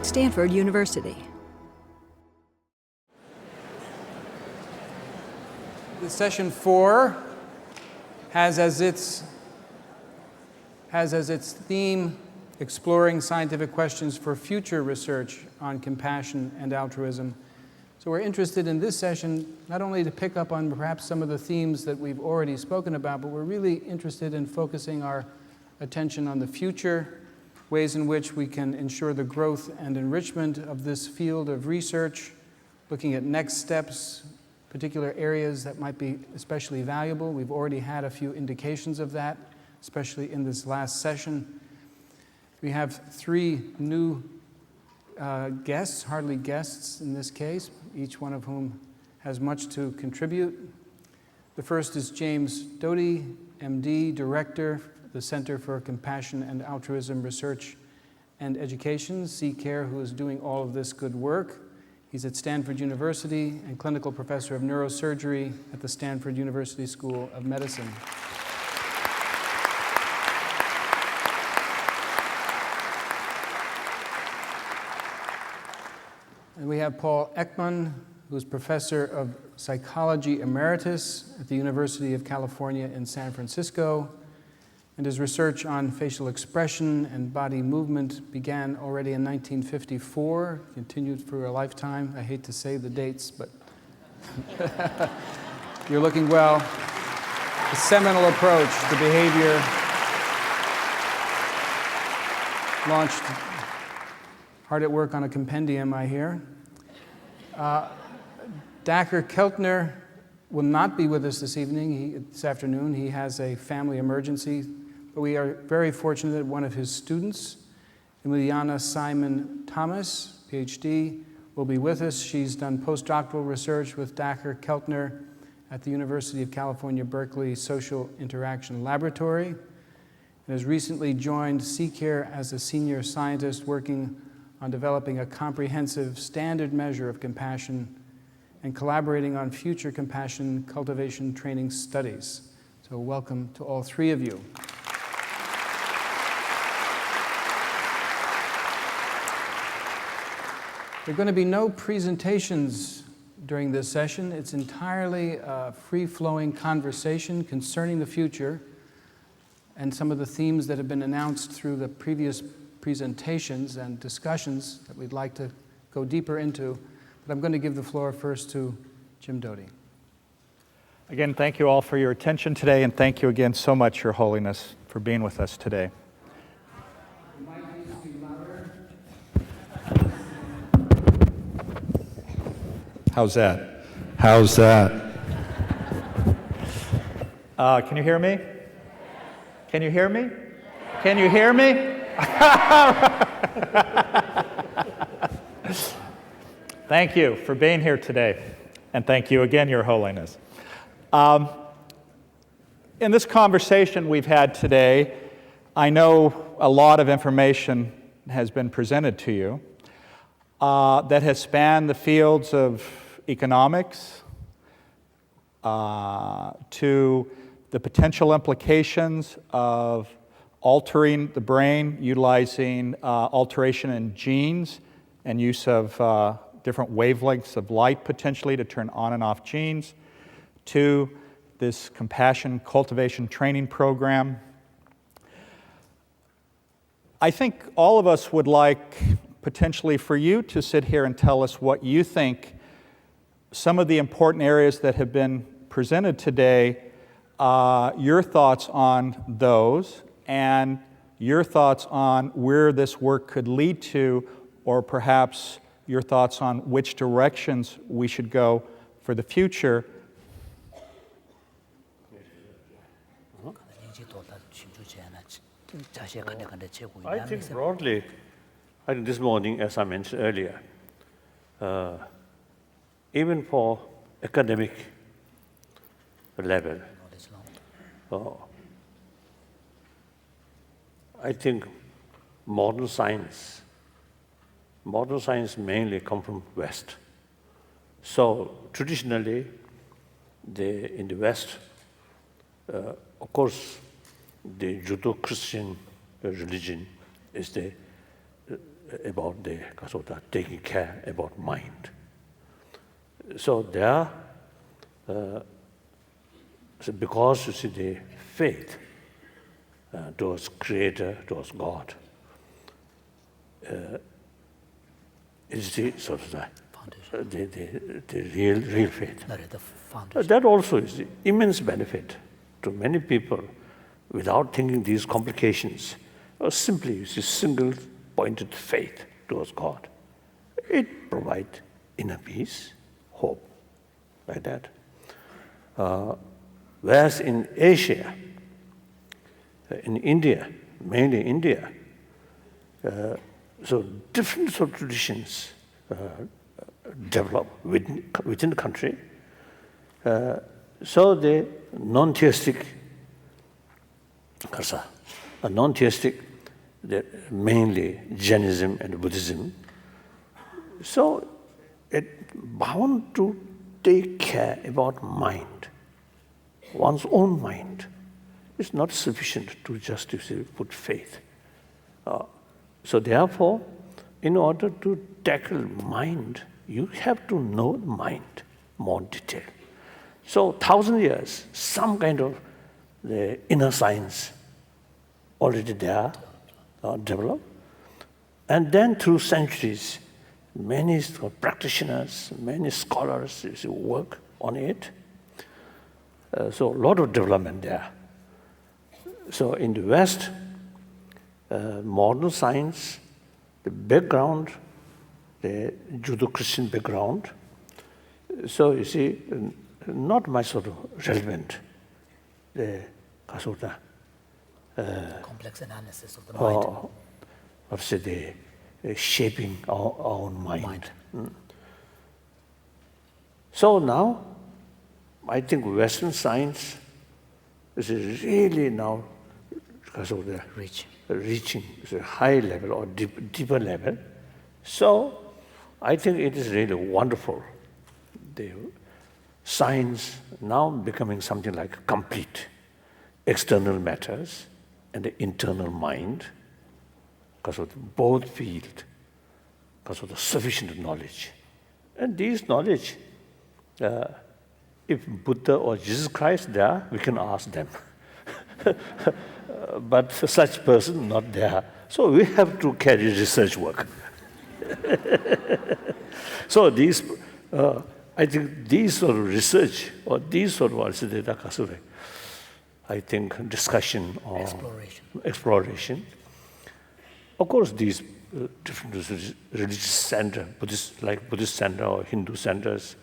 Stanford University. Session 4 has as its theme exploring scientific questions for future research on compassion and altruism. So we're interested in this session not only to pick up on perhaps some of the themes that we've already spoken about, but we're really interested in focusing our attention on the future, ways in which we can ensure the growth and enrichment of this field of research, looking at next steps, particular areas that might be especially valuable. We've already had a few indications of that, especially in this last session. We have 3 new guests, hardly guests in this case, each one of whom has much to contribute. The first is James Doty, MD, Director, the Center for Compassion and Altruism Research and Education, C-CARE, who is doing all of this good work. He's at Stanford University and clinical professor of neurosurgery at the Stanford University School of Medicine. And we have Paul Ekman, who's professor of psychology emeritus at the University of California in San Francisco. And his research on facial expression and body movement began already in 1954, continued for a lifetime. I hate to say the dates, but you're looking well. A seminal approach to behavior launched hard at work on a compendium, I hear. Dacher Keltner will not be with us this afternoon. He has a family emergency. But we are very fortunate that one of his students, Emiliana Simon Thomas, PhD, will be with us. She's done postdoctoral research with Dacher Keltner at the University of California, Berkeley Social Interaction Laboratory, and has recently joined C-CARE as a senior scientist working on developing a comprehensive standard measure of compassion and collaborating on future compassion cultivation training studies. So welcome to all 3 of you. There are going to be no presentations during this session. It's entirely a free-flowing conversation concerning the future and some of the themes that have been announced through the previous presentations and discussions that we'd like to go deeper into. But I'm going to give the floor first to Jim Doty. Again, thank you all for your attention today, and thank you again so much, Your Holiness, for being with us today. How's that? How's that? Can you hear me? Can you hear me? Can you hear me? Thank you for being here today, and thank you again, Your Holiness. In this conversation we've had today, I know a lot of information has been presented to you that has spanned the fields of economics, to the potential implications of altering the brain, utilizing alteration in genes and use of different wavelengths of light potentially to turn on and off genes, to this compassion cultivation training program. I think all of us would like potentially for you to sit here and tell us what you think some of the important areas that have been presented today, your thoughts on those, and your thoughts on where this work could lead to, or perhaps your thoughts on which directions we should go for the future. I think broadly, I think this morning, as I mentioned earlier, even for academic level, I think modern science mainly come from West. So traditionally, in the West, of course, the Judeo-Christian religion is the about the kasota, taking care about mind. So there, so because you see the faith towards Creator, towards God, is the sort of the real faith. That also is the immense benefit to many people without thinking these complications, or simply it's a single-pointed faith towards God. It provides inner peace, hope, like that. Whereas in Asia, in India, mainly India, so different sort of traditions develop within the country. So the non-theistic, mainly Jainism and Buddhism, so it bound to take care about mind, one's own mind. It's not sufficient to just put faith. So therefore, in order to tackle mind, you have to know the mind more detail. So 1,000 years, some kind of the inner science already there developed. And then through centuries, many practitioners, many scholars work on it. So a lot of development there. So in the West, modern science, the background, the Judeo-Christian background, so you see, not much sort of relevant, the kasota. Complex analysis of the mind. Or say the shaping our own mind. So now, I think Western science is really now because of the reaching a high level or deeper level. So I think it is really wonderful. The science now becoming something like complete external matters and the internal mind because of the both field, because of the sufficient knowledge. And these knowledge, if Buddha or Jesus Christ there, we can ask them. But such person not there. So we have to carry research work. So these, I think these sort of research or these sort of I think discussion or exploration. Of course, these different religious centers, Buddhist center or Hindu centers,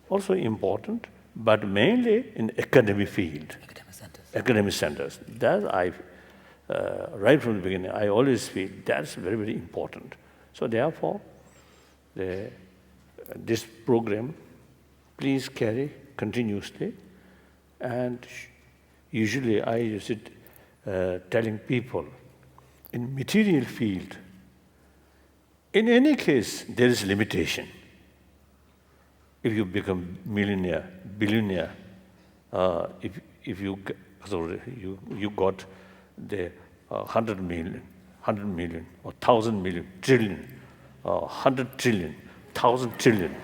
also important, but mainly in academic field. Academic centers. That I, right from the beginning, I always feel that's very, very important. So therefore, this program, please carry continuously. And usually I use it telling people, in material field, in any case, there is limitation. If you become millionaire, billionaire, if you got the 100 million, or 1,000 million, trillion, 100 trillion, 1,000 trillion,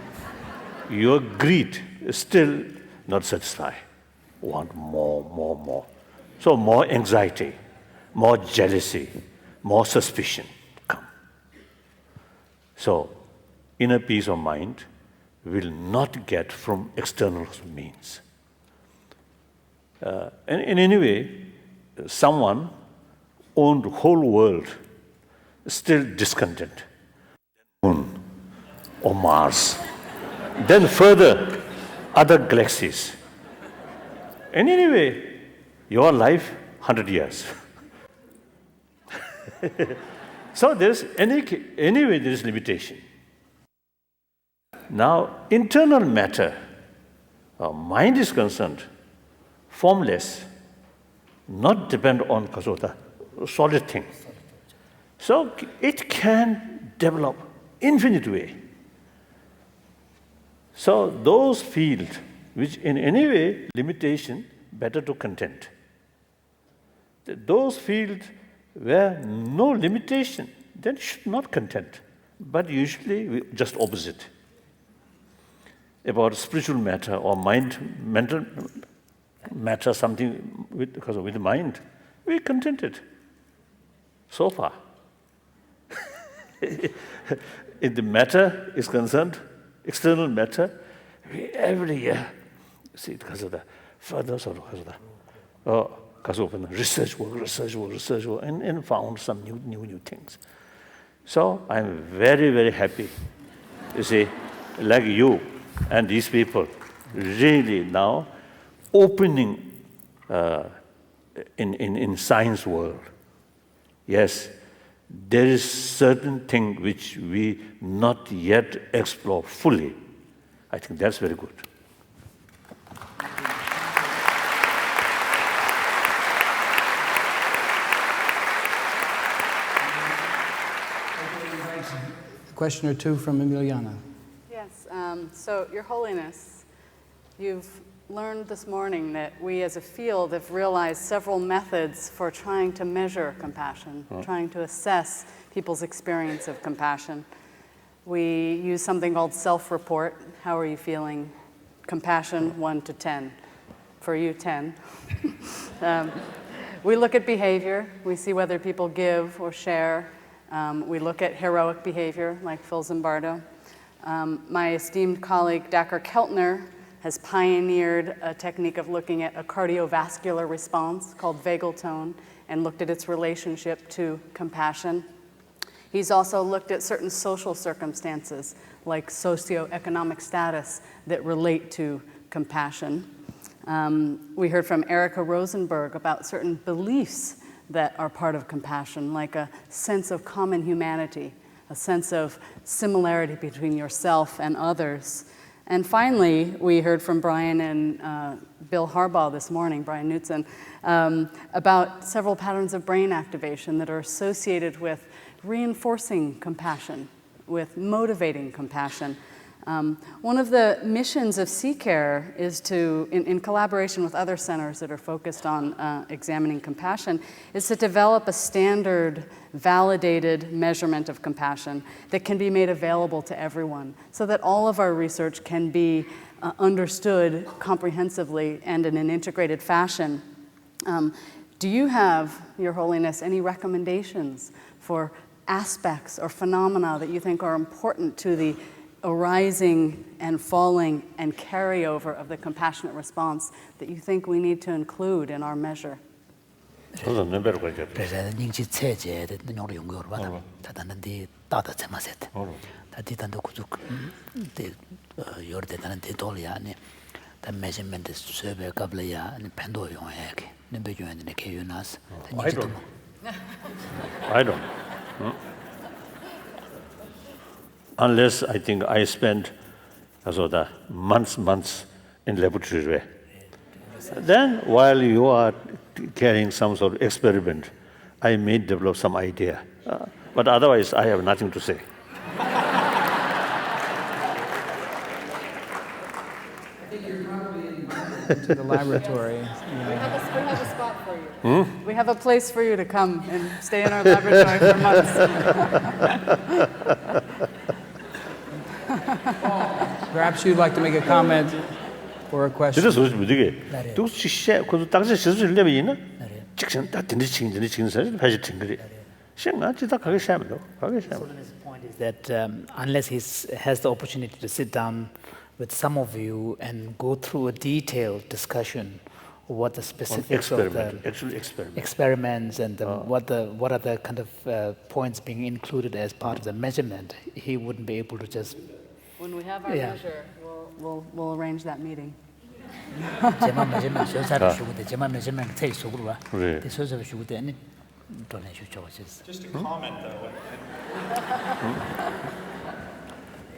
your greed is still not satisfied. Want more. So more anxiety, more jealousy, more suspicion come. So inner peace of mind will not get from external means. And in any way, someone owned the whole world, still discontent. Moon or Mars. Then further, other galaxies. And anyway, your life, 100 years. So there's anyway there is limitation. Now, internal matter, mind is concerned, formless, not depend on kasota, solid thing. So it can develop infinite way. So those fields which in any way limitation, better to content. Those fields where no limitation, then should not content. But usually, we just opposite. About spiritual matter or mental matter, something because with the mind, we contented. So far. If the matter is concerned, external matter, we every year see because of the further sort of because of research work, and found some new things. So I'm very, very happy. You see, like you and these people, really now opening in science world. Yes, there is certain thing which we not yet explore fully. I think that's very good. A question or two from Emiliana. Yes, so Your Holiness, you've learned this morning that we as a field have realized several methods for trying to measure compassion, trying to assess people's experience of compassion. We use something called self-report. How are you feeling? Compassion, 1 to 10. For you, 10. We look at behavior. We see whether people give or share. We look at heroic behavior, like Phil Zimbardo. My esteemed colleague, Dr. Keltner, has pioneered a technique of looking at a cardiovascular response called vagal tone and looked at its relationship to compassion. He's also looked at certain social circumstances, like socioeconomic status, that relate to compassion. We heard from Erica Rosenberg about certain beliefs that are part of compassion, like a sense of common humanity, a sense of similarity between yourself and others. And finally, we heard from Brian and Bill Harbaugh this morning, Brian Knutson, about several patterns of brain activation that are associated with reinforcing compassion, with motivating compassion. One of the missions of CCARE is to, in collaboration with other centers that are focused on examining compassion, is to develop a standard, validated measurement of compassion that can be made available to everyone so that all of our research can be understood comprehensively and in an integrated fashion. Do you have, Your Holiness, any recommendations for aspects or phenomena that you think are important to the arising and falling and carryover of the compassionate response that you think we need to include in our measure? I don't. Unless I think I spent months in laboratory. Then while you are carrying some sort of experiment, I may develop some idea. But otherwise, I have nothing to say. I think you're probably invited to the laboratory. We have a spot for you. We have a place for you to come and stay in our laboratory for months. Perhaps you'd like to make a comment or a question. His point is that unless he has the opportunity to sit down with some of you and go through a detailed discussion of what the specifics of the experiments and what are the kind of points being included as part of the measurement, he wouldn't be able to just. When we have our measure, we'll arrange that meeting. Just a comment, though.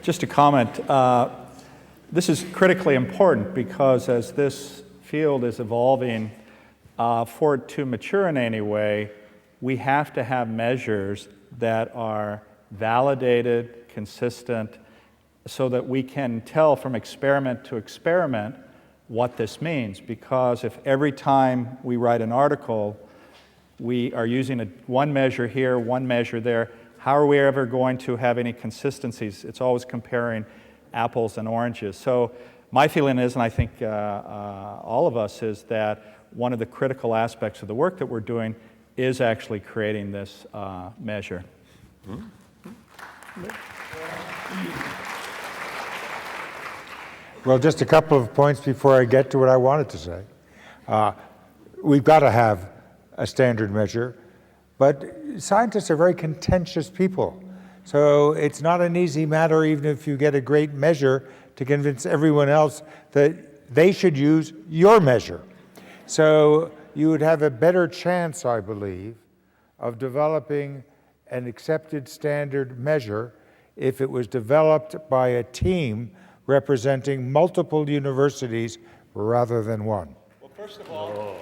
Just a comment. This is critically important because as this field is evolving, for it to mature in any way, we have to have measures that are validated, consistent, so that we can tell from experiment to experiment what this means. Because if every time we write an article, we are using one measure here, one measure there, how are we ever going to have any consistencies? It's always comparing apples and oranges. So my feeling is, and I think all of us, is that one of the critical aspects of the work that we're doing is actually creating this measure. Well, just a couple of points before I get to what I wanted to say. We've got to have a standard measure, but scientists are very contentious people. So it's not an easy matter, even if you get a great measure, to convince everyone else that they should use your measure. So you would have a better chance, I believe, of developing an accepted standard measure if it was developed by a team representing multiple universities rather than one. Well, first of all,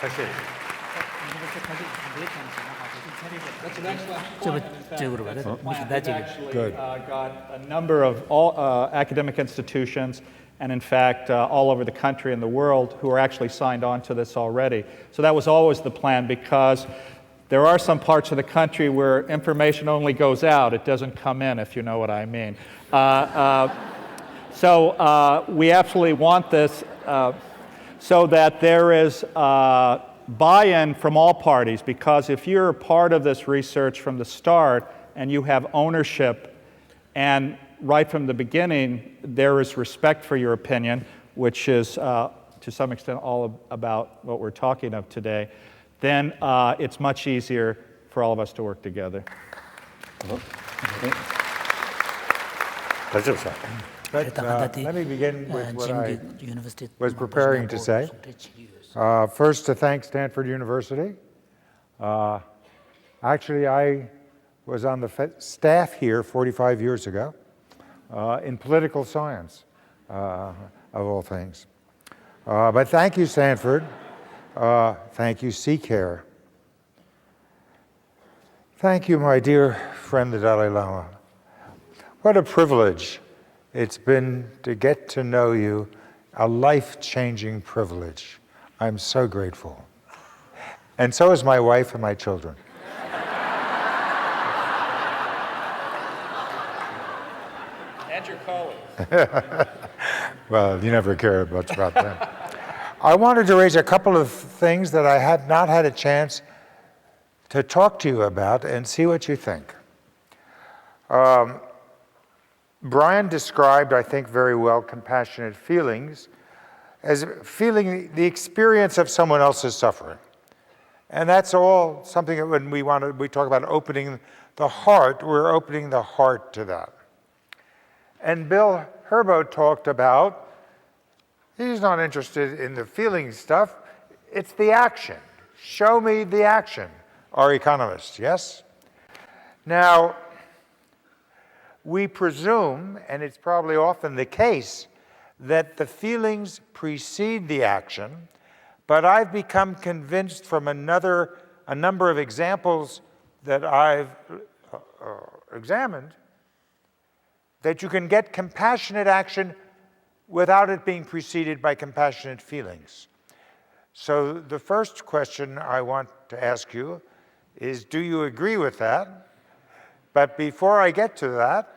that's an excellent point. We've actually got a number of academic institutions, and in fact, all over the country and the world, who are actually signed on to this already. So that was always the plan, because there are some parts of the country where information only goes out, it doesn't come in, if you know what I mean. So we absolutely want this so that there is buy-in from all parties, because if you're a part of this research from the start and you have ownership, and right from the beginning there is respect for your opinion, which is to some extent all about what we're talking of today, then it's much easier for all of us to work together. But let me begin with what I was preparing to say. First, to thank Stanford University. Actually, I was on the staff here 45 years ago in political science, of all things. But thank you, Stanford. Thank you, CCARE. Thank you, my dear friend, the Dalai Lama. What a privilege it's been to get to know you, a life-changing privilege. I'm so grateful. And so is my wife and my children. And your colleagues. Well, you never care much about them. I wanted to raise a couple of things that I had not had a chance to talk to you about and see what you think. Brian described, I think very well, compassionate feelings as feeling the experience of someone else's suffering. And that's all something that when we talk about opening the heart, we're opening the heart to that. And Bill Herbo talked about, he's not interested in the feeling stuff, it's the action. Show me the action, our economists, yes? Now, we presume, and it's probably often the case, that the feelings precede the action, but I've become convinced from a number of examples that I've examined that you can get compassionate action without it being preceded by compassionate feelings. So the first question I want to ask you is, do you agree with that? But before I get to that,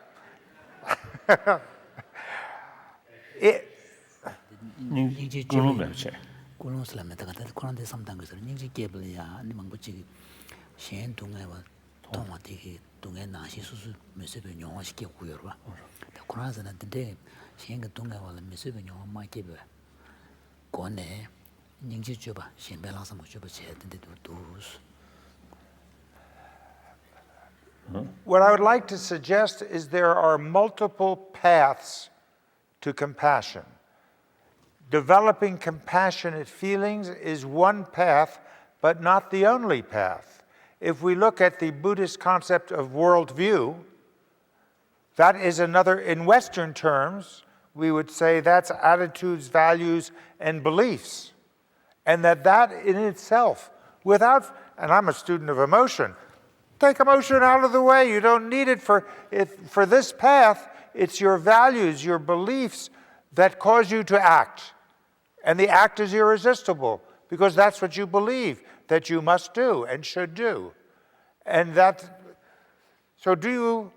what I would like to suggest is there are multiple paths to compassion. Developing compassionate feelings is one path, but not the only path. If we look at the Buddhist concept of worldview, that is another, in Western terms, we would say that's attitudes, values, and beliefs. And that in itself, without, and I'm a student of emotion, take emotion out of the way. You don't need it for this path. It's your values, your beliefs that cause you to act. And the act is irresistible because that's what you believe that you must do and should do. And that So do you,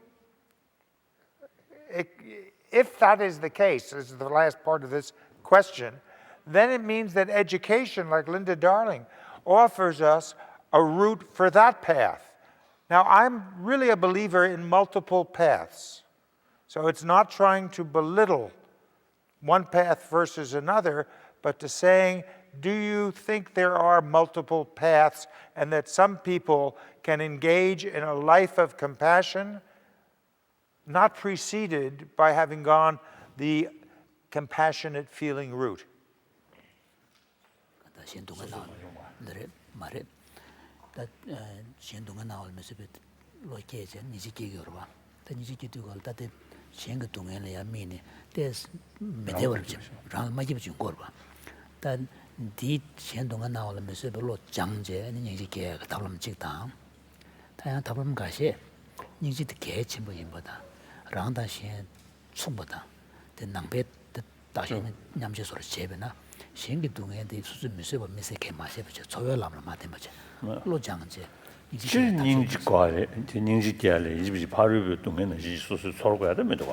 if that is the case, this is the last part of this question, then it means that education, like Linda Darling, offers us a route for that path. Now, I'm really a believer in multiple paths. So it's not trying to belittle one path versus another, but to saying, do you think there are multiple paths and that some people can engage in a life of compassion, not preceded by having gone the compassionate feeling route? Di chen dunga na wala me se lo jangje ni ngi ge ga tablam chik dang ta ya tablam ga she ni ji de ge chen bo yin bo da rang da shen chung bo da de nang be de da shen nyam je so le che be na shen gi dunga de su su me se bo me se ke ma she bo che so yo lam la ma de ma che lo jangje 지 닝지 과래 닝지 깨래 이집이 바로 동에는 지 소소 서로 가야 됩니다.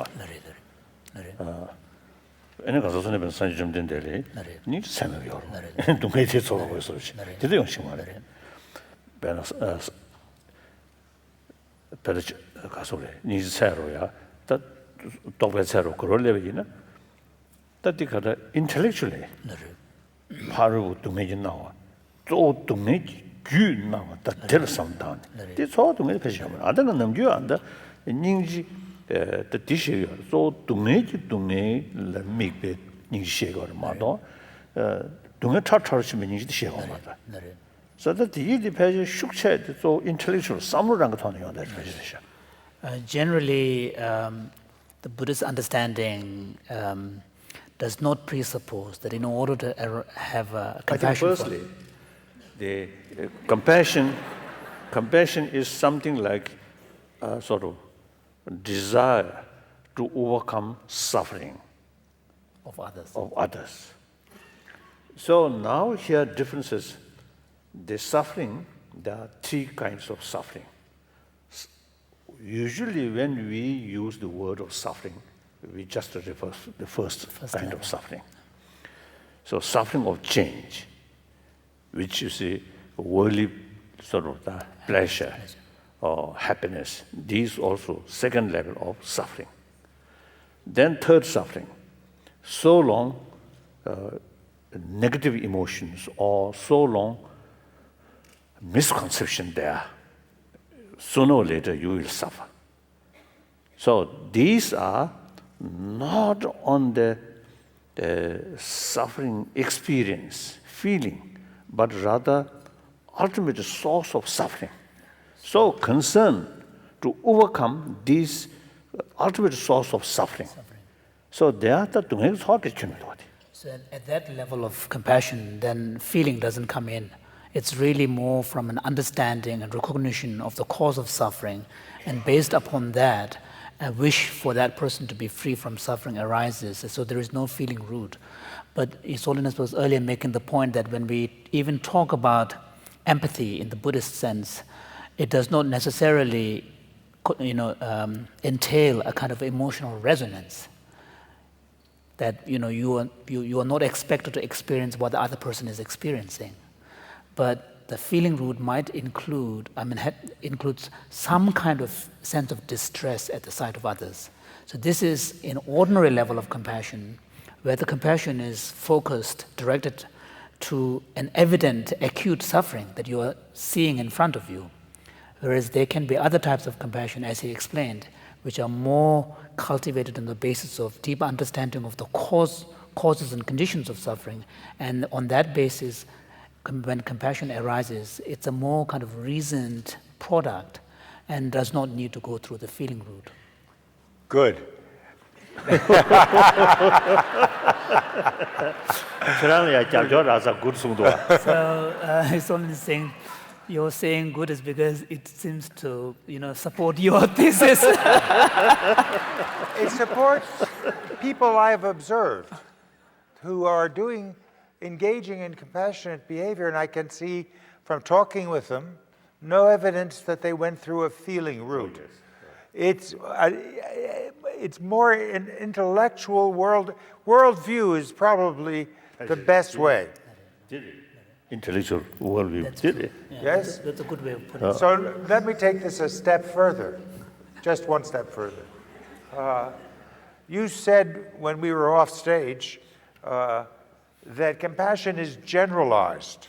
얘네 가서 손에 변 산지 좀 된대래. 니 생각이요. 동네 대처로 해서 그렇지. 대대 영식 말해. 배나 배를 가서 그래. 니 새로야. 다 똑배새로 그럴래비나. 다디가다 intellectually. 바로 동네 나와. 또 동네 규 나와. 다 들었습니다. 대처 동네 배시하면 아다는 넘겨 안다. 닝지 the tissue so 동네 la mikbe 닝시 거 말도 동네 차차르시면 닝시 시가 말다. So that the page shukche so intellectual samurang thone yon that page. Generally the Buddhist understanding does not presuppose that in order to have a compassion. Firstly, the compassion is something like sort of desire to overcome suffering of others. So now here differences. The suffering, there are three kinds of suffering. Usually when we use the word of suffering, we just refer to the first kind level of suffering. So suffering of change, which is a worldly sort of the pleasure or happiness. These also second level of suffering. Then third suffering, so long negative emotions or so long misconception there, sooner or later you will suffer. So these are not on the suffering experience, feeling, but rather ultimate source of suffering. So concerned to overcome this ultimate source of suffering. So they are the 동행 소화시키는 거지. So at that level of compassion, then feeling doesn't come in. It's really more from an understanding and recognition of the cause of suffering, and based upon that, a wish for that person to be free from suffering arises. So there is no feeling root. But His Holiness was earlier making the point that when we even talk about empathy in the Buddhist sense, it does not necessarily, entail a kind of emotional resonance. That you are not expected to experience what the other person is experiencing, but the feeling root might includes some kind of sense of distress at the sight of others. So this is an ordinary level of compassion, where the compassion is focused, directed to an evident acute suffering that you are seeing in front of you. Whereas there can be other types of compassion, as he explained, which are more cultivated on the basis of deep understanding of the causes and conditions of suffering. And on that basis, when compassion arises, it's a more kind of reasoned product and does not need to go through the feeling route. Good. So it's only saying, you're saying good is because it seems to, support your thesis. It supports people I've observed who are engaging in compassionate behavior, and I can see from talking with them no evidence that they went through a feeling route. it's more an intellectual worldview is probably the best way. Intellectual worldview. Did it? Yes? That's a good way of putting it. So let me take this a step further, just one step further. You said when we were off stage that compassion is generalized.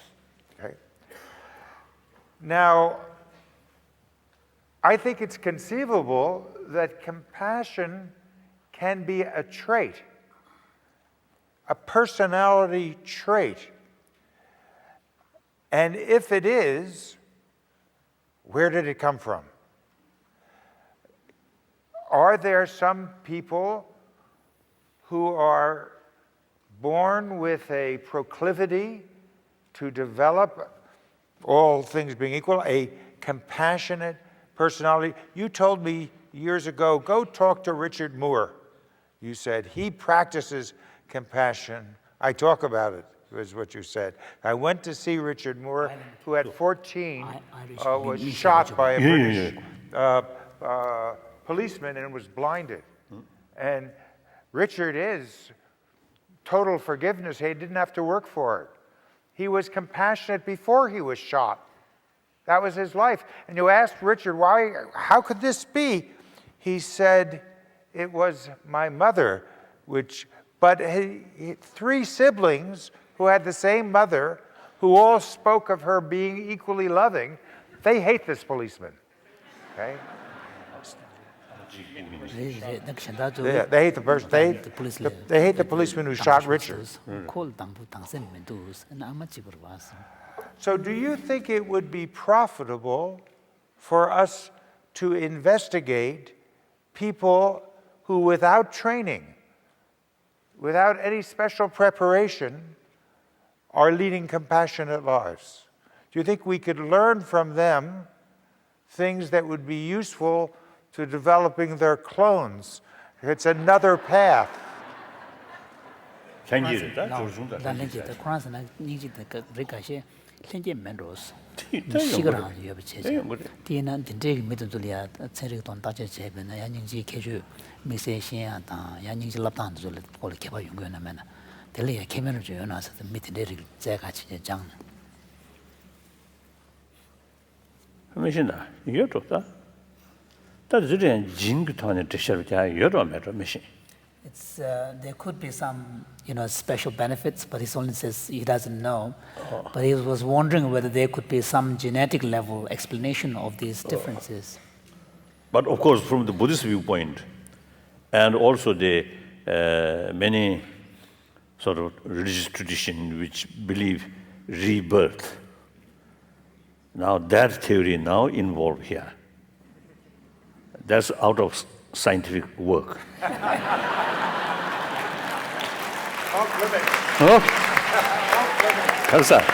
Okay? Now, I think it's conceivable that compassion can be a trait, a personality trait. And if it is, where did it come from? Are there some people who are born with a proclivity to develop, all things being equal, a compassionate personality? You told me years ago, go talk to Richard Moore. You said, he practices compassion. I talk about it, was what you said. I went to see Richard Moore, who at 14 was shot by a British policeman and was blinded. And Richard is total forgiveness. He didn't have to work for it. He was compassionate before he was shot. That was his life. And you asked Richard, why, how could this be? He said, it was my mother, but three siblings who had the same mother, who all spoke of her being equally loving, they hate this policeman. Okay? Yeah, they hate the person. They hate the policeman who shot Richard. So do you think it would be profitable for us to investigate people who, without training, without any special preparation, are leading compassionate lives? Do you think we could learn from them things that would be useful to developing their clones? It's another path. There could be some, special benefits, but he only says he doesn't know. But he was wondering whether there could be some genetic level explanation of these differences. But of course, from the Buddhist viewpoint, and also the many sort of religious tradition which believe rebirth, now that theory now involved here. That's out of scientific work. Off limits. Huh? How's that?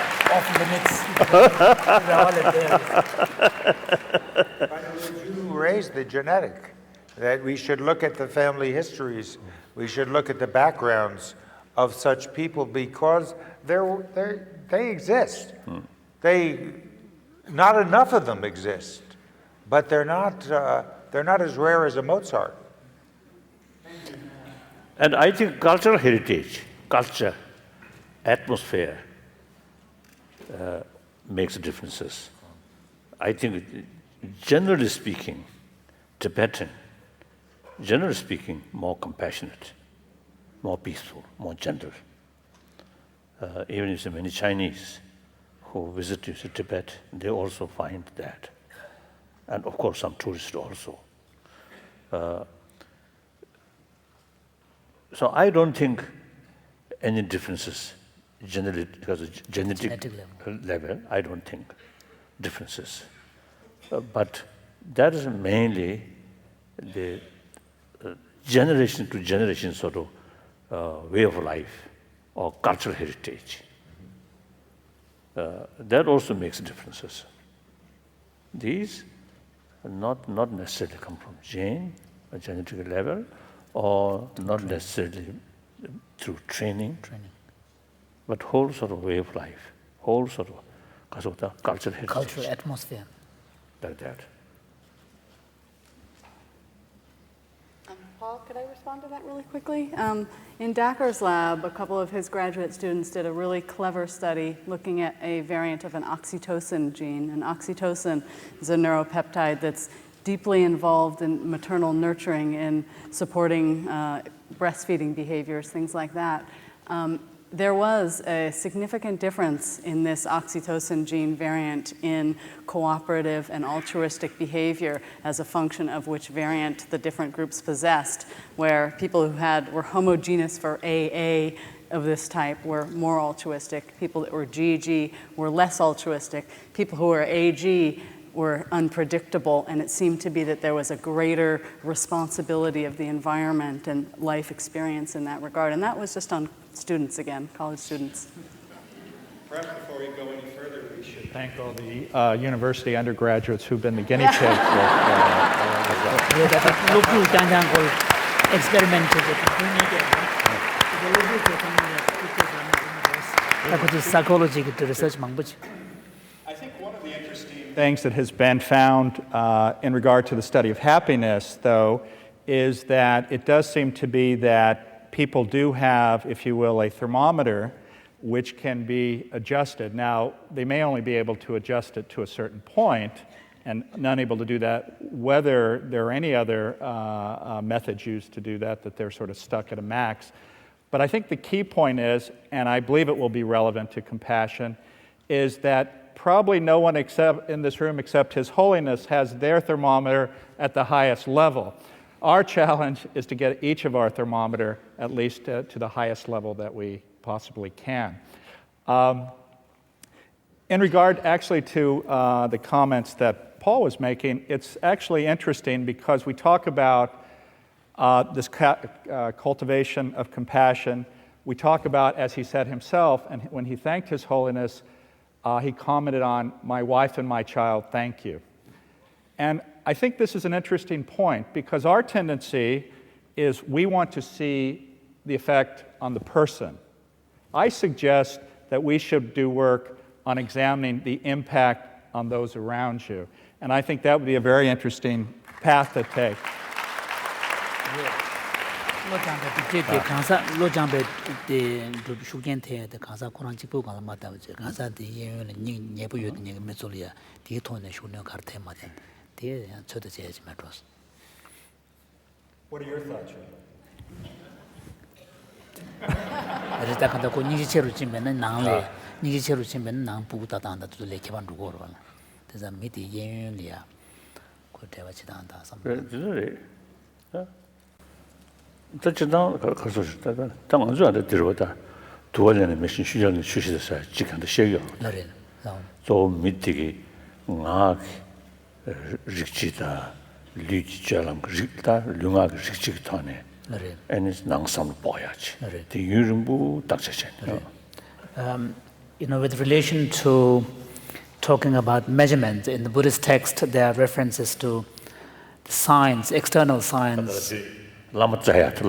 You raised the genetic, that we should look at the family histories, we should look at the backgrounds of such people, because they exist. Not enough of them exist, but they're not as rare as a Mozart. And I think cultural heritage, culture, atmosphere makes differences. I think, generally speaking, Tibetan, generally speaking, more compassionate, more peaceful, more gentle. Even if many Chinese who visit Tibet, they also find that. And of course, some tourists also. So I don't think any differences, generally, because of genetic level, I don't think differences. But that is mainly the generation to generation sort of way of life or cultural heritage. That also makes differences. These not necessarily come from gene, a genetic level, or not necessarily through training, but whole sort of way of life, whole sort of, because of the cultural heritage. Cultural atmosphere. Like that. Paul, could I respond to that really quickly? In Dakar's lab, a couple of his graduate students did a really clever study looking at a variant of an oxytocin gene. And oxytocin is a neuropeptide that's deeply involved in maternal nurturing and supporting breastfeeding behaviors, things like that. There was a significant difference in this oxytocin gene variant in cooperative and altruistic behavior as a function of which variant the different groups possessed, where people who were homogeneous for AA of this type were more altruistic, people that were GG were less altruistic, people who were AG were unpredictable, and it seemed to be that there was a greater responsibility of the environment and life experience in that regard. And that was just on students again, college students. Perhaps before we go any further, we should thank all the university undergraduates who've been the guinea pigs. psychology research 망보지. I think one of the interesting things that has been found in regard to the study of happiness, though, is that it does seem to be that people do have, if you will, a thermometer which can be adjusted. Now, they may only be able to adjust it to a certain point, and unable to do that, whether there are any other methods used to do that, that they're sort of stuck at a max. But I think the key point is, and I believe it will be relevant to compassion, is that probably no one in this room except His Holiness has their thermometer at the highest level. Our challenge is to get each of our thermometer at least to the highest level that we possibly can. In regard actually to the comments that Paul was making, it's actually interesting because we talk about this cultivation of compassion. We talk about, as he said himself, and when he thanked His Holiness, he commented on, "My wife and my child, thank you." And I think this is an interesting point because our tendency is we want to see the effect on the person. I suggest that we should do work on examining the impact on those around you. And I think that would be a very interesting path to take. What are your thoughts? 저지당 가서 당원 주한테 들어왔다. 두월에는 메신 휴전을 취시됐어요. 지금도 시행요. 또 미티기 나 직지다 리지처럼 직다 룡아 직지터네. And 낭삼 보야지. 그 유름부 딱지잖아. With relation to talking about measurement, in the Buddhist text, there are references to signs, external signs. Lama 딱지셔야 돼.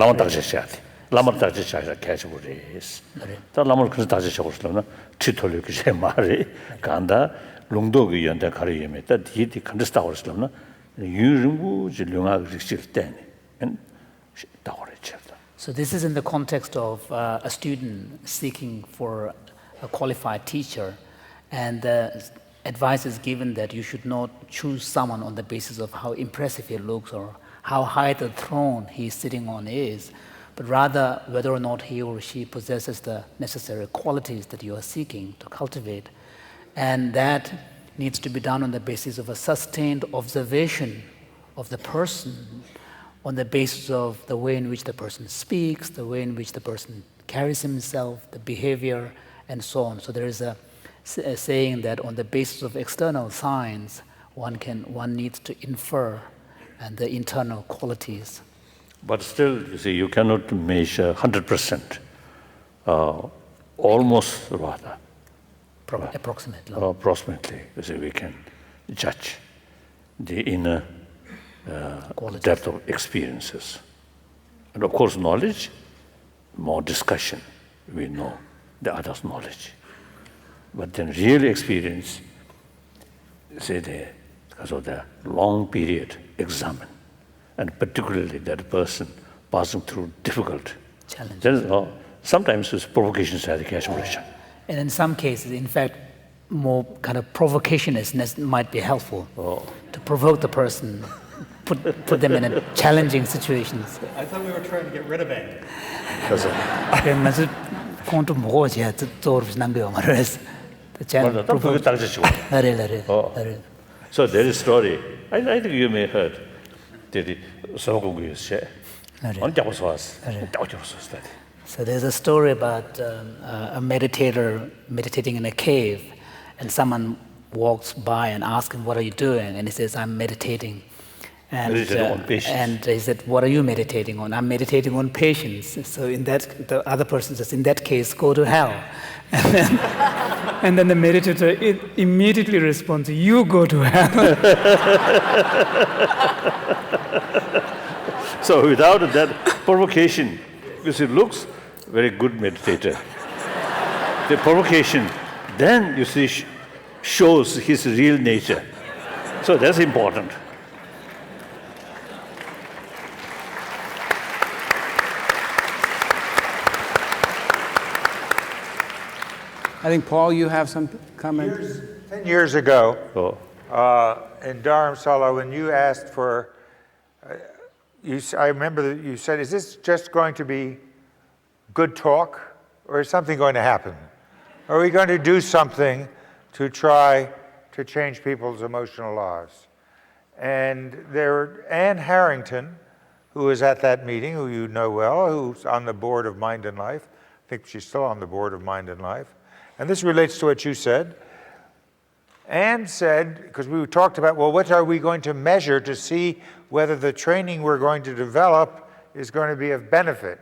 Lama 딱지셔야 캐치부리스. 다 Lama 그래서 딱지셔고서는 치토르기 제 말이 간다. 롱도기 연대 가리에메다 디디 컨더스타고서는 유름부 질룡아 직질 때네. So this is in the context of a student seeking for a qualified teacher, and advice is given that you should not choose someone on the basis of how impressive he looks or how high the throne he's sitting on is, but rather whether or not he or she possesses the necessary qualities that you are seeking to cultivate. And that needs to be done on the basis of a sustained observation of the person, on the basis of the way in which the person speaks, the way in which the person carries himself, the behavior, and so on. So there is a saying that on the basis of external signs, one needs to infer and the internal qualities. But still, you see, you cannot measure 100%. Almost rather. Approximately. Approximately, you see, we can judge the inner depth of experiences. And of course, knowledge, more discussion, we know the other's knowledge. But then real experience, say because of the long period examine, and particularly that person passing through difficult Challenge. then sometimes it's provocations are the cash relation. And in some cases, in fact, more kind of provocation might be helpful to provoke the person, put them in a challenging situations. I thought we were trying to get rid of anger. 그래서 그건 좀 뭐지? 또 남겨 말해서. So there is a story. I think you may have heard. So there's a story about a meditator meditating in a cave, and someone walks by and asks him, "What are you doing?" And he says, "I'm meditating." And he said, "What are you meditating on?" "I'm meditating on patience." So the other person says, "In that case, go to hell." And then the meditator immediately responds, "You go to hell." So without that provocation, because it looks very good meditator, the provocation, then you see shows his real nature. So that's important. I think, Paul, you have some comment. 10 years ago, in Dharamsala, when you asked for, I remember that you said, "Is this just going to be good talk, or is something going to happen? Are we going to do something to try to change people's emotional lives?" And Anne Harrington, who was at that meeting, who you know well, who's on the board of Mind and Life. I think she's still on the board of Mind and Life. And this relates to what you said. Anne said, because we talked about, well, what are we going to measure to see whether the training we're going to develop is going to be of benefit?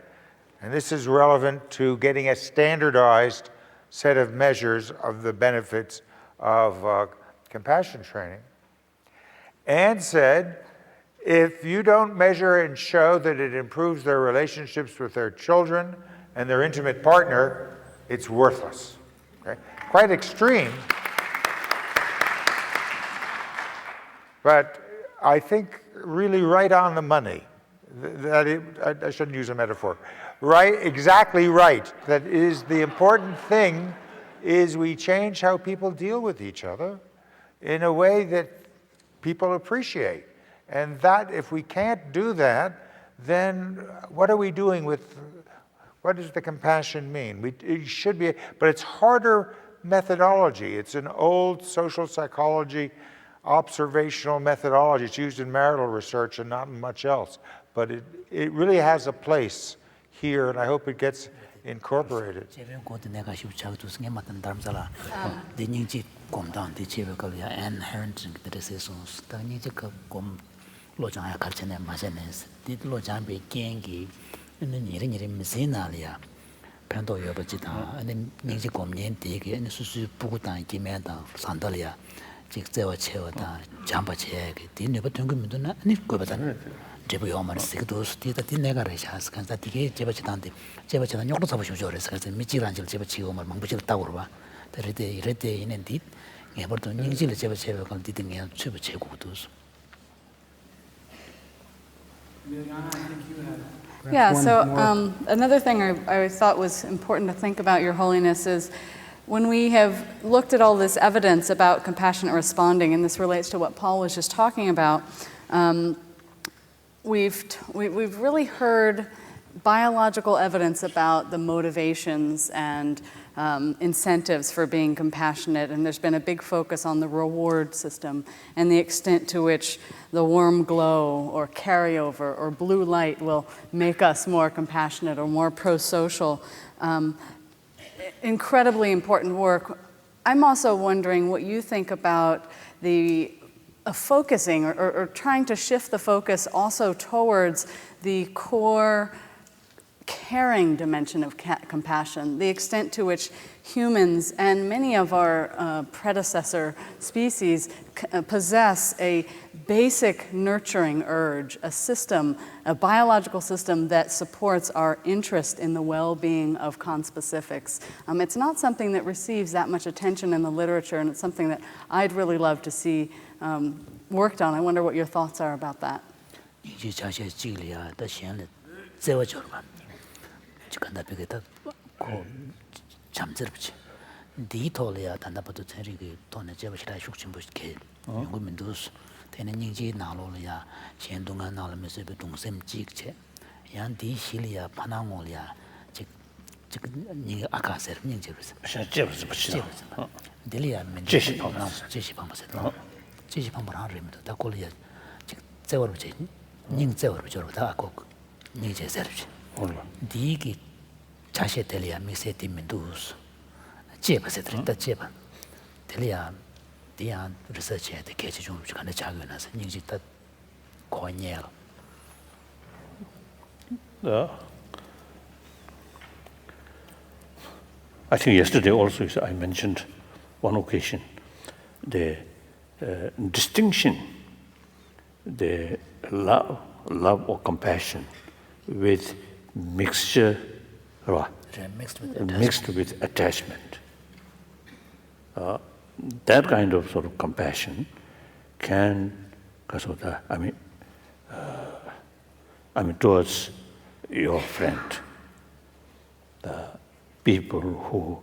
And this is relevant to getting a standardized set of measures of the benefits of compassion training. Anne said, if you don't measure and show that it improves their relationships with their children and their intimate partner, it's worthless. Okay? Quite extreme, but I think really right on the money. I shouldn't use a metaphor. Right, exactly right. That is the important thing, is we change how people deal with each other in a way that people appreciate. And that, if we can't do that, then what are we doing with, what does the compassion mean? It should be, but it's harder methodology. It's an old social psychology, observational methodology. It's used in marital research and not much else. But it really has a place here, and I hope it gets incorporated. 제부 요만 쓰기도 스티다 디네가래 샤스 간다 디게 제바치단데 제바치단 욕도 잡으시오 저래서 그래서 미치란질 제바치고 말 망부질 따고 그러봐 이래대 있는 디 예버도 닝질 제바체가 간 디딩에 최부 제고도 Yeah, so another thing I thought was important to think about, Your Holiness, is when we have looked at all this evidence about compassionate responding, and this relates to what Paul was just talking about, we've really heard biological evidence about the motivations and incentives for being compassionate, and there's been a big focus on the reward system and the extent to which the warm glow or carryover or blue light will make us more compassionate or more pro-social. Incredibly important work. I'm also wondering what you think about the focusing or trying to shift the focus also towards the core caring dimension of compassion, the extent to which humans and many of our predecessor species possess a basic nurturing urge, a system, a biological system that supports our interest in the well-being of conspecifics. It's not something that receives that much attention in the literature, and it's something that I'd really love to see worked on. I wonder what your thoughts are about that. 제와 저만 지간다 비게다 고 잠들지 디톨이야 단다부터 저리기 돈에 제바시라 숙침부게 연구민도스 되는 인지 나로야 전동안 나오면서 동샘 찍체 양 디실이야 파나올이야 지금 니 아까서 인지로서 제버스 붙이나. 델리아 면 제시 방법에서 제시 방법 하려면도 다 걸려 지금 제월로 제 닝제월로 저러다 아고 닝제 세르지 디기 자세 델리아 미세 디민도스 제바세 들다 제바 델리아 디안 리서치에 대해 좀 간에 작용해서 닝지 다 고녀 I think yesterday also I mentioned one occasion the distinction, the love or compassion with mixture, mixed with attachment. That kind of sort of compassion can, towards your friend, people who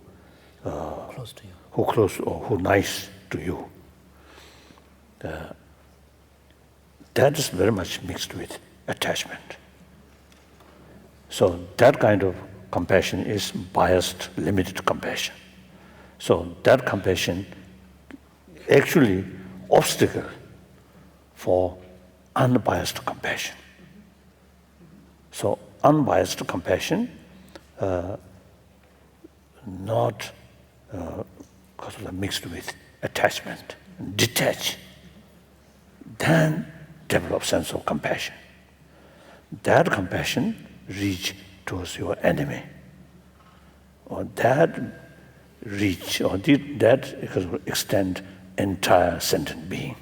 close to you. who close or who nice to you. That is very much mixed with attachment. So that kind of compassion is biased, limited compassion. So that compassion actually obstacle for unbiased compassion. So unbiased compassion, not mixed with attachment, detach, then develop sense of compassion. That compassion reach towards your enemy, or that reach, or that extend entire sentient being.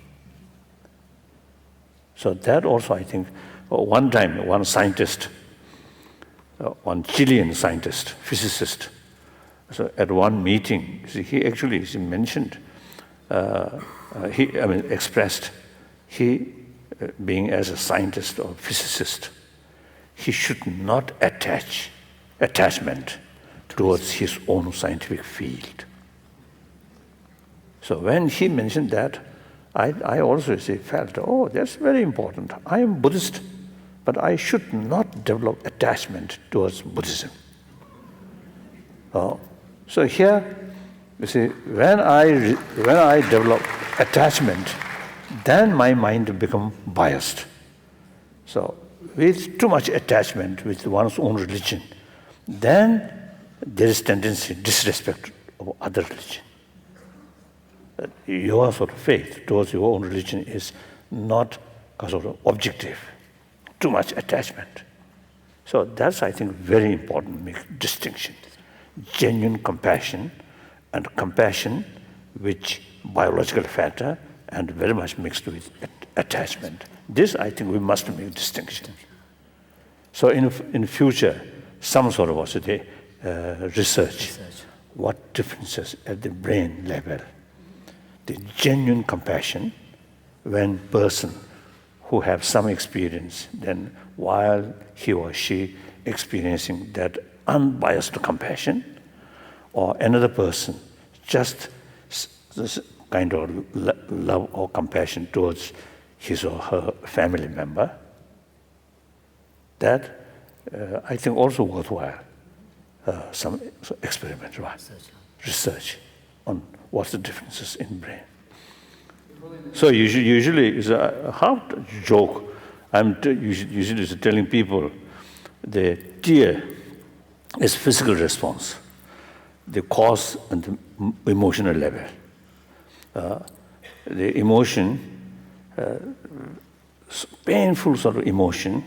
So that also, I think, one time, one scientist, one Chilean scientist, physicist, so at one meeting, he actually mentioned, expressed, he, being as a scientist or physicist, he should not attach attachment towards his own scientific field. So when he mentioned that, I also felt, oh, that's very important. I am Buddhist, but I should not develop attachment towards Buddhism. So here, you see, when I develop attachment, then my mind becomes biased. So with too much attachment with one's own religion, then there is tendency to disrespect of other religion. Your sort of faith towards your own religion is not sort of objective, too much attachment. So that's, I think, very important distinction. Genuine compassion and compassion which biological factor and very much mixed with attachment. This, I think, we must make distinction. So in future, some sort of also research what differences at the brain level. The genuine compassion when person who have some experience, then while he or she experiencing that unbiased compassion, or another person just this kind of love or compassion towards his or her family member, that I think also worthwhile some experiment, right? Research on what's the differences in brain. So usually it's a hard joke. I'm usually telling people the tear is physical response, the cause and the emotional level. The emotion, painful sort of emotion,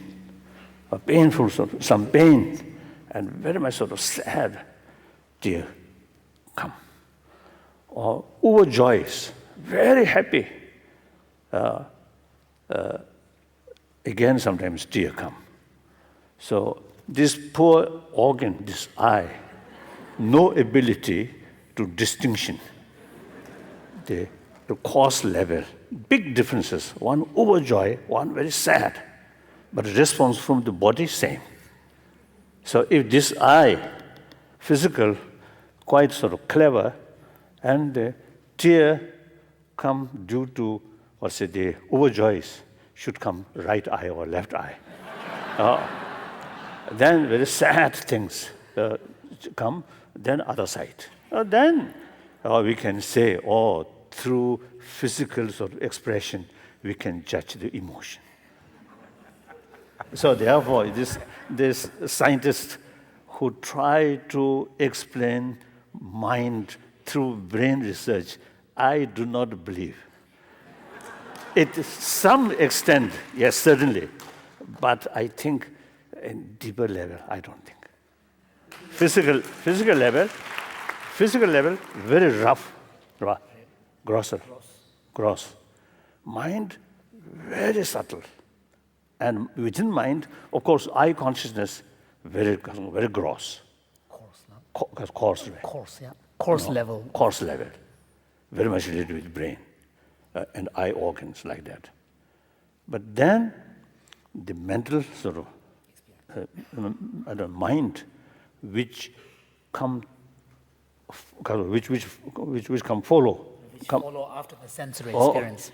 a painful sort of some pain, and very much sort of sad tear come. Or overjoyous, very happy. Again, sometimes tear come. So this poor organ, this eye, no ability to distinction the cause level, big differences. One overjoy, one very sad, but response from the body same. So if this I, physical, quite sort of clever, and the tear come due to, what's it, the overjoys, should come right eye or left eye. Then very sad things come, then other side. Then we can say, through physical sort of expression, we can judge the emotion. So therefore, this scientists who try to explain mind through brain research, I do not believe. It to some extent, yes, certainly, but I think in deeper level, I don't think. Physical level, very rough, gross. Mind, very subtle. And within mind, of course, eye consciousness, very gross. Coarse level. Coarse level. Very much related with brain and eye organs like that. But then the mental sort of mind, which come follow. Follow after the sensory experience.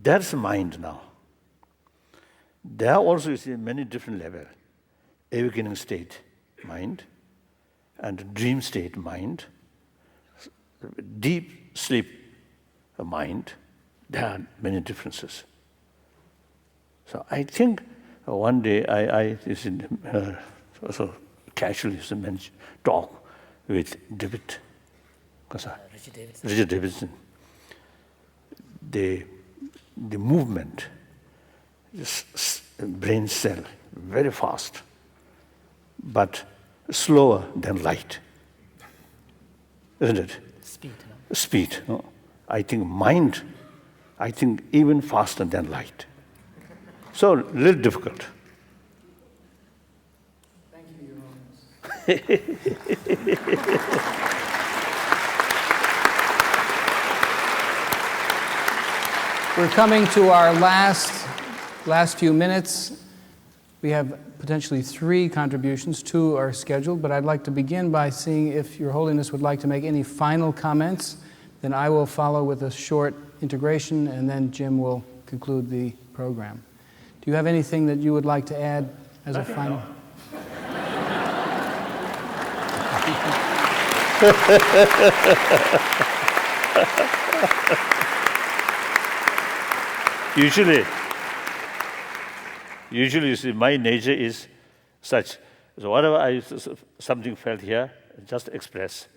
That's mind now. There also is many different levels. Awakening state mind, and dream state mind, deep sleep mind. There are many differences. So I think one day I also casually talk with Richard Davidson. The movement, brain cell, very fast, but slower than light, isn't it? Speed. No? I think mind, even faster than light. So a little difficult. Thank you, Your Holiness. We're coming to our last few minutes. We have potentially 3 contributions. 2 are scheduled, but I'd like to begin by seeing if Your Holiness would like to make any final comments. Then I will follow with a short integration, and then Jim will conclude the program. Do you have anything that you would like to add as a final? Usually, you see, my nature is such. So whatever something felt here, just express.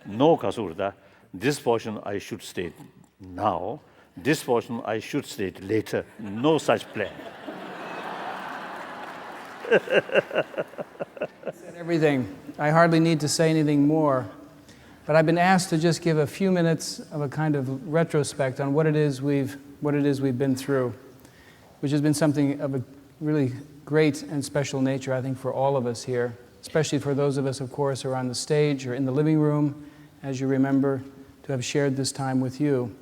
No kasurda. This portion I should state now. This portion I should state later. No such plan. Said everything. I hardly need to say anything more. But I've been asked to just give a few minutes of a kind of retrospect on what it is we've been through, which has been something of a really great and special nature, I think, for all of us here, especially for those of us, of course, who are on the stage or in the living room, as you remember, to have shared this time with you.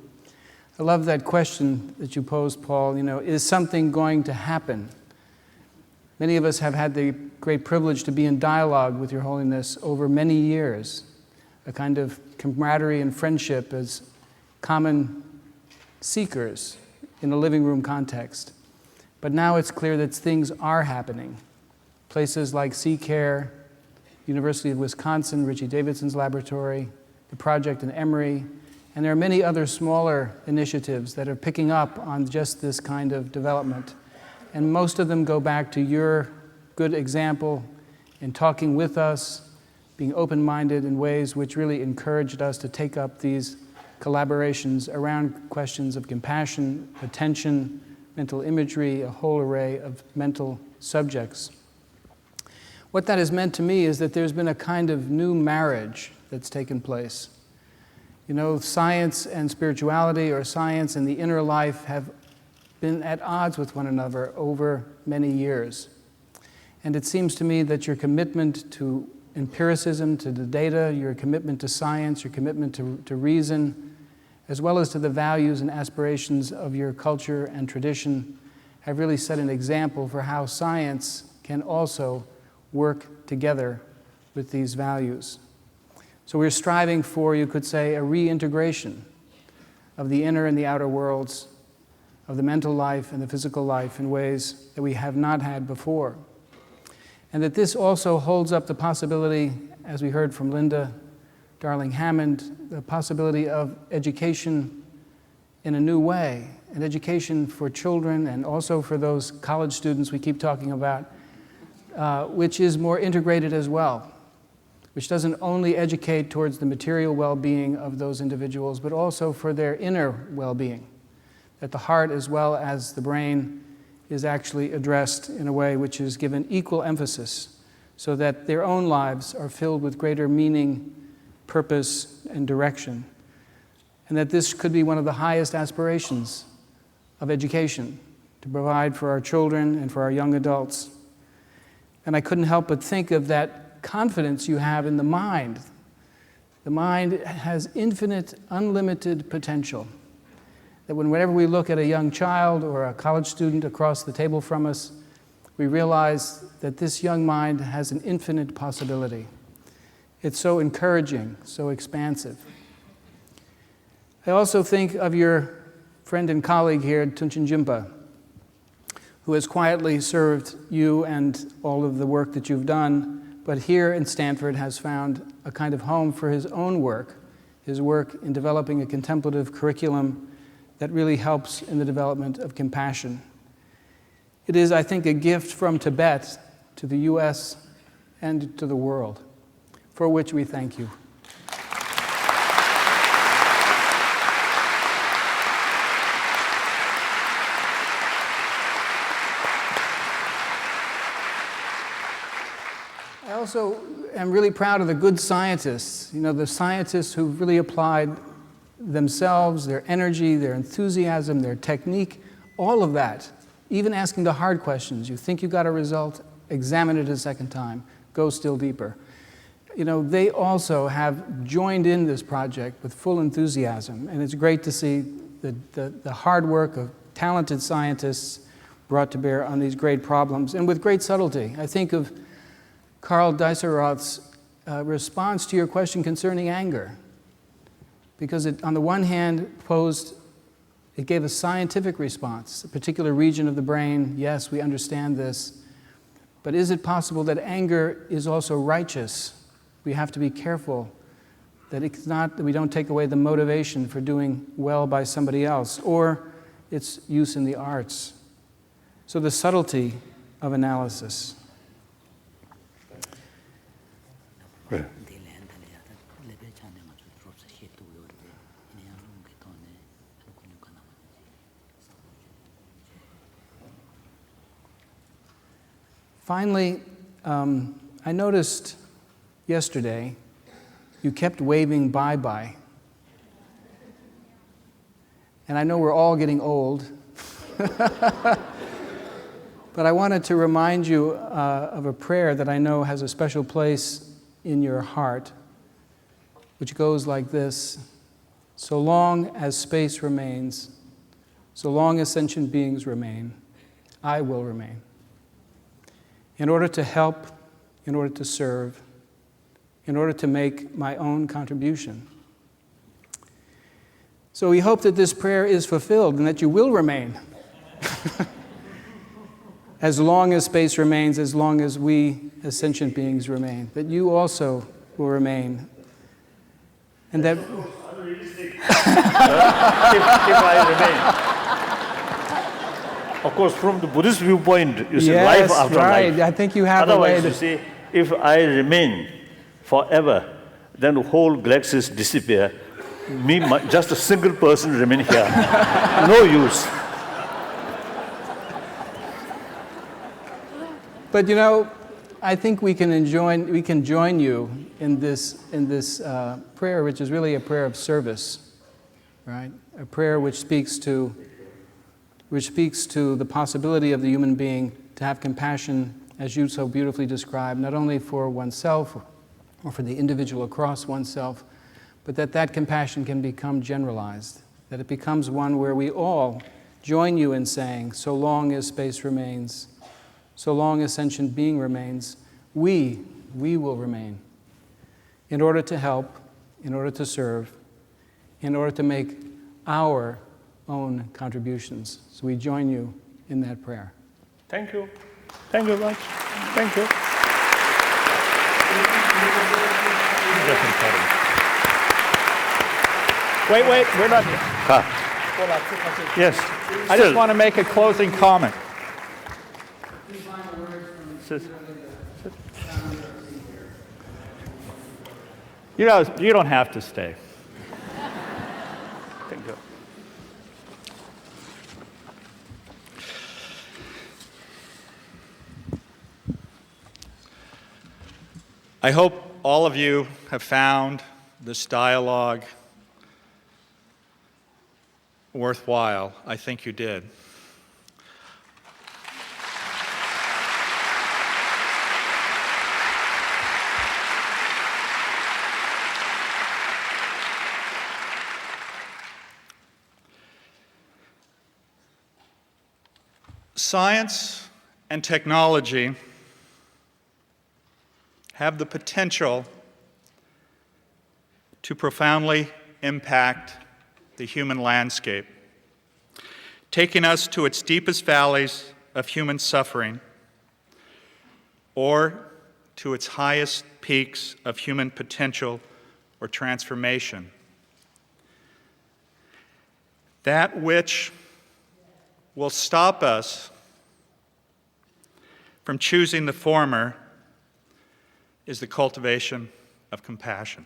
I love that question that you posed, Paul, is something going to happen? Many of us have had the great privilege to be in dialogue with Your Holiness over many years, a kind of camaraderie and friendship as common seekers in a living room context. But now it's clear that things are happening. Places like CCARE, University of Wisconsin, Richie Davidson's laboratory, the project in Emory, and there are many other smaller initiatives that are picking up on just this kind of development. And most of them go back to your good example in talking with us, being open-minded in ways which really encouraged us to take up these collaborations around questions of compassion, attention, mental imagery, a whole array of mental subjects. What that has meant to me is that there's been a kind of new marriage that's taken place. Science and spirituality, or science and the inner life, have been at odds with one another over many years. And it seems to me that your commitment to empiricism, to the data, your commitment to science, your commitment to reason, as well as to the values and aspirations of your culture and tradition, have really set an example for how science can also work together with these values. So we're striving for, you could say, a reintegration of the inner and the outer worlds, of the mental life and the physical life in ways that we have not had before. And that this also holds up the possibility, as we heard from Linda Darling-Hammond, the possibility of education in a new way, an education for children and also for those college students we keep talking about, which is more integrated as well, which doesn't only educate towards the material well-being of those individuals, but also for their inner well-being, that the heart as well as the brain is actually addressed in a way which is given equal emphasis so that their own lives are filled with greater meaning, purpose, and direction. And that this could be one of the highest aspirations of education, to provide for our children and for our young adults. And I couldn't help but think of that confidence you have in the mind. The mind has infinite, unlimited potential. That whenever we look at a young child or a college student across the table from us, we realize that this young mind has an infinite possibility. It's so encouraging, so expansive. I also think of your friend and colleague here, Tunchin Jimpa, who has quietly served you and all of the work that you've done, but here in Stanford has found a kind of home for his own work, his work in developing a contemplative curriculum that really helps in the development of compassion. It is, I think, a gift from Tibet to the US and to the world, for which we thank you. I also am really proud of the good scientists, the scientists who've really applied themselves, their energy, their enthusiasm, their technique, all of that, even asking the hard questions. You think you got a result, examine it a second time, go still deeper. They also have joined in this project with full enthusiasm, and it's great to see the hard work of talented scientists brought to bear on these great problems, and with great subtlety. I think of Karl Dieseroth's response to your question concerning anger, because it, on the one hand, it gave a scientific response, a particular region of the brain, yes, we understand this, but is it possible that anger is also righteous? We have to be careful that it's not that we don't take away the motivation for doing well by somebody else, or its use in the arts. So the subtlety of analysis. Right. Finally, I noticed yesterday you kept waving bye-bye. And I know we're all getting old, but I wanted to remind you of a prayer that I know has a special place in your heart, which goes like this: so long as space remains, so long as sentient beings remain, I will remain. In order to help, in order to serve, in order to make my own contribution. So we hope that this prayer is fulfilled and that you will remain. As long as space remains, as long as we as sentient beings remain, that you also will remain. And that if I remain. Of course, from the Buddhist viewpoint, you see life after right. life. I think you have Otherwise, a way you see, if I remain forever, then the whole galaxies disappear. Just a single person remain here. No use. But I think we can join you in this prayer, which is really a prayer of service, right? A prayer which speaks to the possibility of the human being to have compassion, as you so beautifully described, not only for oneself or for the individual across oneself, but that compassion can become generalized, that it becomes one where we all join you in saying, so long as space remains, so long as sentient being remains, we will remain in order to help, in order to serve, in order to make our own contributions. So we join you in that prayer. Thank you. Thank you much. Thank you. Wait, we're not. Yes. I just want to make a closing comment. You don't have to stay. Thank you. I hope all of you have found this dialogue worthwhile. I think you did. Science and technology have the potential to profoundly impact the human landscape, taking us to its deepest valleys of human suffering or to its highest peaks of human potential or transformation. That which will stop us from choosing the former is the cultivation of compassion.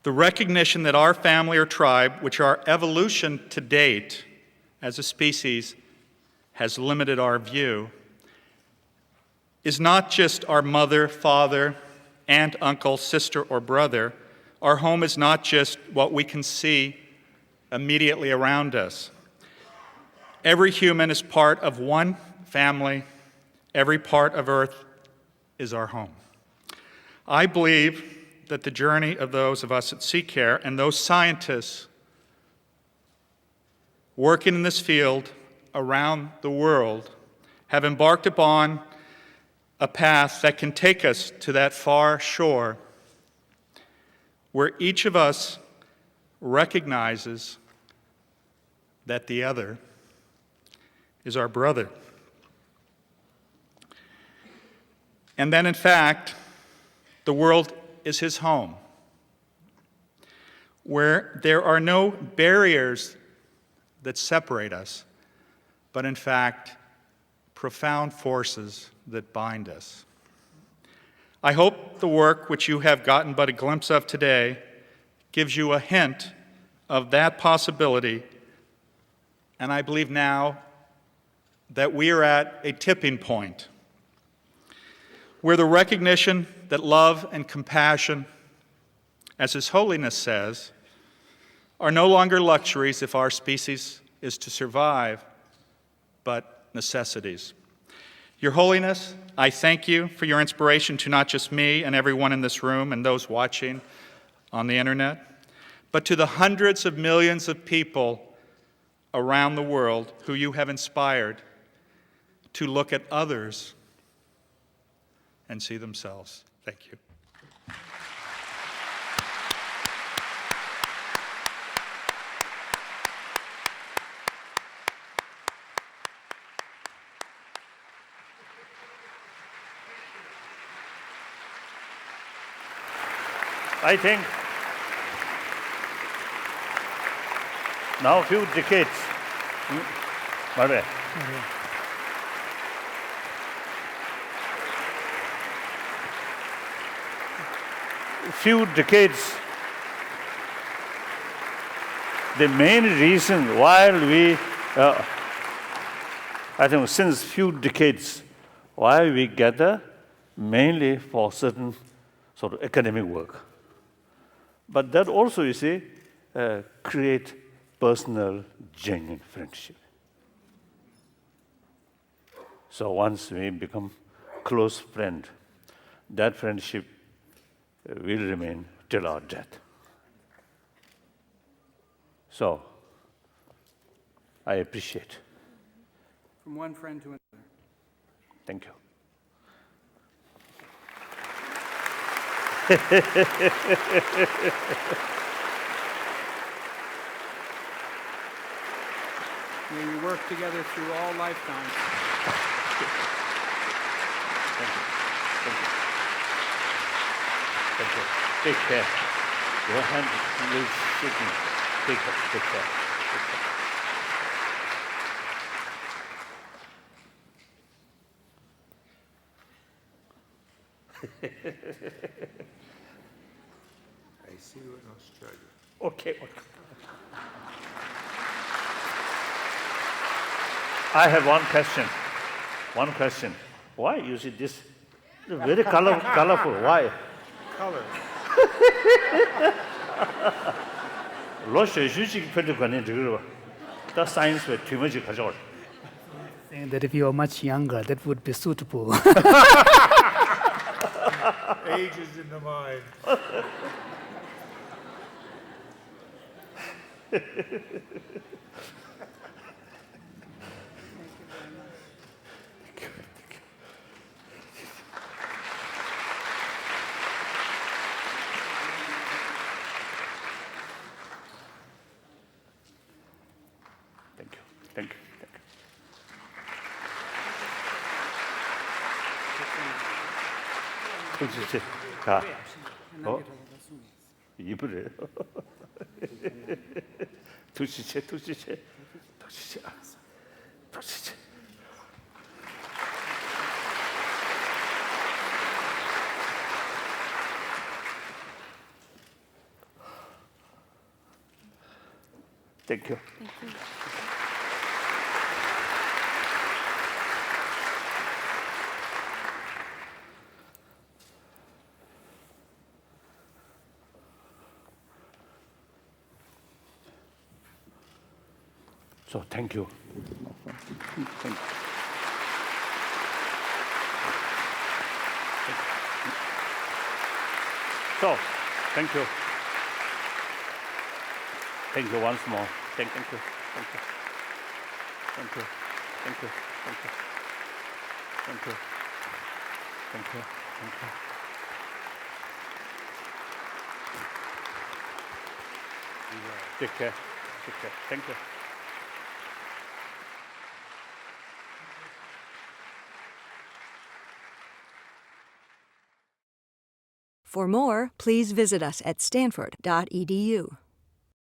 The recognition that our family or tribe, which our evolution to date as a species has limited our view, is not just our mother, father, aunt, uncle, sister, or brother. Our home is not just what we can see immediately around us. Every human is part of one family. Every part of Earth is our home. I believe that the journey of those of us at CCARE and those scientists working in this field around the world have embarked upon a path that can take us to that far shore where each of us recognizes that the other is our brother. And then, in fact, the world is his home, where there are no barriers that separate us, but in fact, profound forces that bind us. I hope the work which you have gotten but a glimpse of today gives you a hint of that possibility, and I believe now that we are at a tipping point where the recognition that love and compassion, as His Holiness says, are no longer luxuries if our species is to survive, but necessities. Your Holiness, I thank you for your inspiration to not just me and everyone in this room and those watching on the internet, but to the hundreds of millions of people around the world who you have inspired to look at others and see themselves. Thank you. I think now a few decades, the main reason why we, I think since few decades, why we gather mainly for certain sort of academic work. But that also, you see, create personal, genuine friendship. So once we become close friend, that friendship will remain till our death. So I appreciate. From one friend to another. Thank you. May we work together through all lifetimes. Thank you. Thank you. Thank you. Take care. Your hand is shaking. Take care. Take care. Take care. I see you in Australia. Okay. Okay. I have one question. One question. Why you see this? Very colorful. Why? Color. 러시아 주식 편집관인 저거 다 사이언스에 뒤머지 가져올. Saying that if you are much younger, that would be suitable. Age is in the mind. Thank you. Thank you. Thank you. 그렇지. 자, 입을 두시체. Thank you. So thank you. Thank you. So thank you. Thank you once more. Thank you. Thank you. Thank you. Thank you. Thank you. Thank you. Thank you. Thank you. Take care. Take care. Thank you. For more, please visit us at stanford.edu.